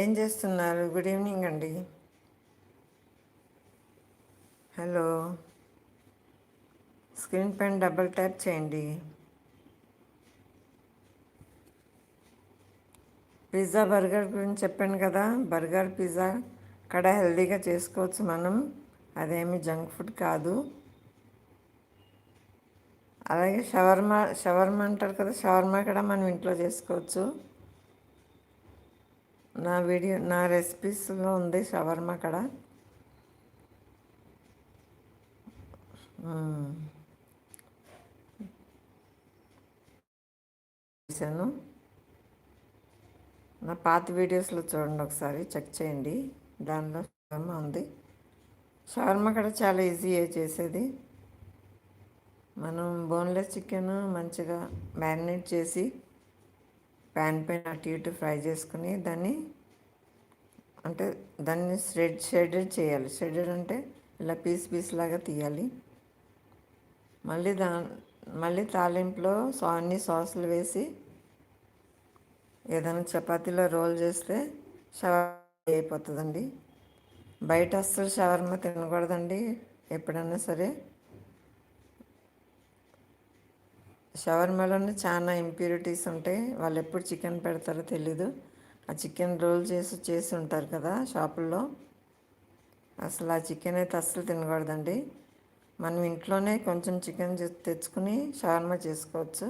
ఏం చేస్తున్నారు? Good evening అండి. హలో, స్క్రీన్ పైన డబుల్ ట్యాప్ చేయండి. పిజ్జా బర్గర్ గురించి చెప్పాను కదా. బర్గర్ పిజ్జా కూడా హెల్తీగా చేసుకోవచ్చు మనం. అదేమి జంక్ ఫుడ్ కాదు. అలాగే షవర్మా అంటారు కదా, షవర్మా కూడా మనం ఇంట్లో చేసుకోవచ్చు. నా రెసిపీస్లో ఉంది షవర్మా కూడా. చేశాను. నా పాత వీడియోస్లో చూడండి, ఒకసారి చెక్ చేయండి. దానిలో షవర్మా ఉంది. షవర్మా కూడా చాలా ఈజీ చేసేది. మనం బోన్లెస్ చికెన్ మంచిగా మ్యారినేట్ చేసి ప్యాన్ పైన అటు ఇటు ఫ్రై చేసుకుని దాన్ని షెడెడ్ చేయాలి. షెడెడ్ అంటే ఇలా పీస్ లాగా తీయాలి. మళ్ళీ తాలింపులో అన్ని సాసులు వేసి ఏదైనా చపాతీలో రోల్ చేస్తే షవర్మా అయిపోతుందండి. బయట అస్సలు షవర్మా తినకూడదండి. ఎప్పుడైనా సరే షవర్మాలోనే చాలా ఇంప్యూరిటీస్ ఉంటాయి. వాళ్ళు ఎప్పుడు చికెన్ పెడతారో తెలీదు. ఆ చికెన్ రోల్ చేసి ఉంటారు కదా షాపుల్లో. అసలు ఆ చికెన్ అయితే అస్సలు తినకూడదండి. మనం ఇంట్లోనే కొంచెం చికెన్ తెచ్చుకుని షవర్మా చేసుకోవచ్చు.